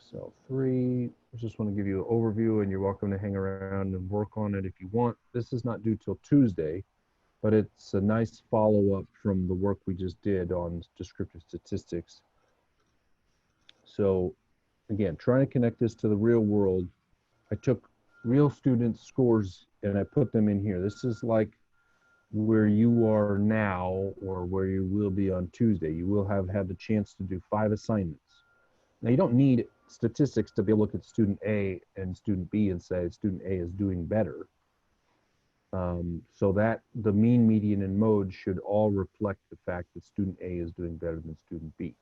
Excel 3. I just want to give you an overview, and you're welcome to hang around and work on it if you want. This is not due till Tuesday, but it's a nice follow-up from the work we just did on descriptive statistics. So again, trying to connect this to the real world, I took real student scores and I put them in here. This is like where you are now or where you will be on Tuesday. You will have had the chance to do 5 assignments. Now, you don't need statistics to be able to look at student A and student B and say student A is doing better. So that the mean, median, and mode should all reflect the fact that student A is doing better than student B.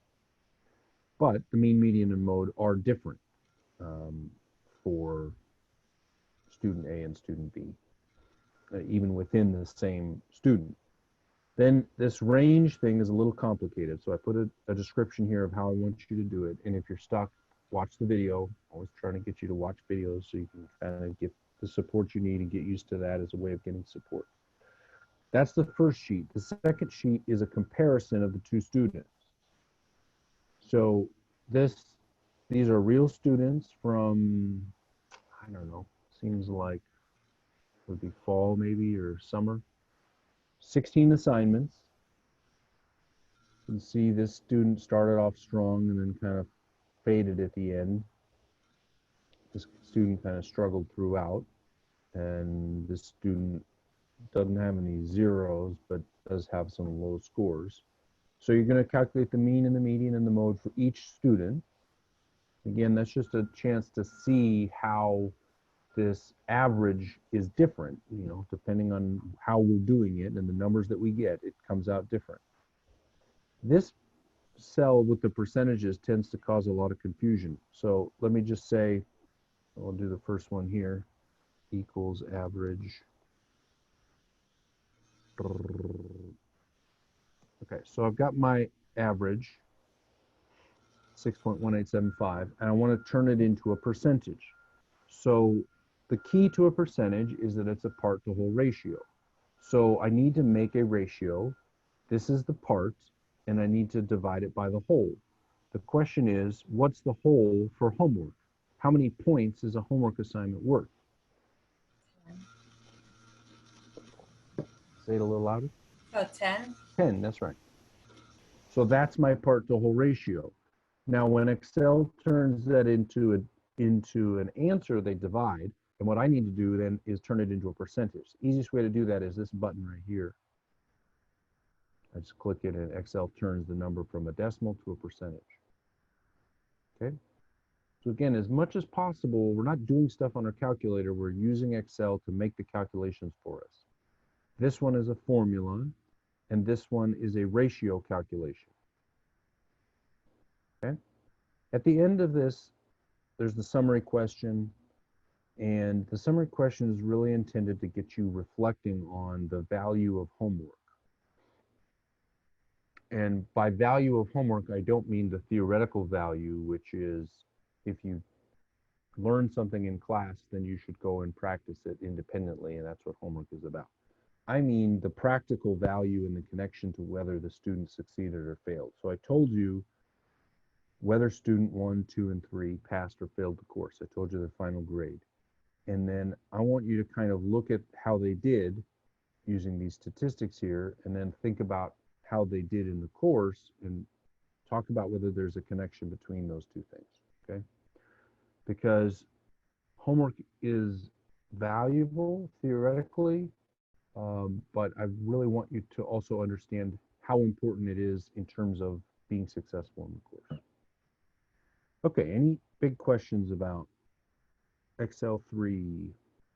But the mean, median, and mode are different for student A and student B, even within the same student. Then this range thing is a little complicated. So I put a description here of how I want you to do it. And if you're stuck, watch the video. Always trying to get you to watch videos so you can kind of get the support you need and get used to that as a way of getting support. That's the first sheet. The second sheet is a comparison of the two students. So these are real students from, I don't know, seems like it would be fall maybe or summer. 16 assignments. You can see this student started off strong and then kind of faded at the end. This student kind of struggled throughout, and this student doesn't have any zeros, but does have some low scores. So you're going to calculate the mean and the median and the mode for each student. Again, that's just a chance to see how this average is different, you know, depending on how we're doing it and the numbers that we get, it comes out different. This cell with the percentages tends to cause a lot of confusion. So let me just say, I'll do the first one here, equals average. Okay, so I've got my average, 6.1875, and I want to turn it into a percentage. So the key to a percentage is that it's a part to whole ratio. So I need to make a ratio. This is the part, and I need to divide it by the whole. The question is, what's the whole for homework? How many points is a homework assignment worth? Say it a little louder. 10. 10, that's right. So that's my part to whole ratio. Now, when Excel turns that into an answer, they divide. And what I need to do then is turn it into a percentage. The easiest way to do that is this button right here. I just click it and Excel turns the number from a decimal to a percentage. Okay. So again, as much as possible, we're not doing stuff on our calculator. We're using Excel to make the calculations for us. This one is a formula, and this one is a ratio calculation. Okay. At the end of this, there's the summary question. And the summary question is really intended to get you reflecting on the value of homework. And by value of homework, I don't mean the theoretical value, which is if you learn something in class, then you should go and practice it independently, and that's what homework is about. I mean the practical value and the connection to whether the student succeeded or failed. So I told you whether student 1, 2, and 3 passed or failed the course. I told you their final grade. And then I want you to kind of look at how they did using these statistics here, and then think about how they did in the course and talk about whether there's a connection between those two things, okay? Because homework is valuable theoretically, but I really want you to also understand how important it is in terms of being successful in the course. Okay, any big questions about Excel 3?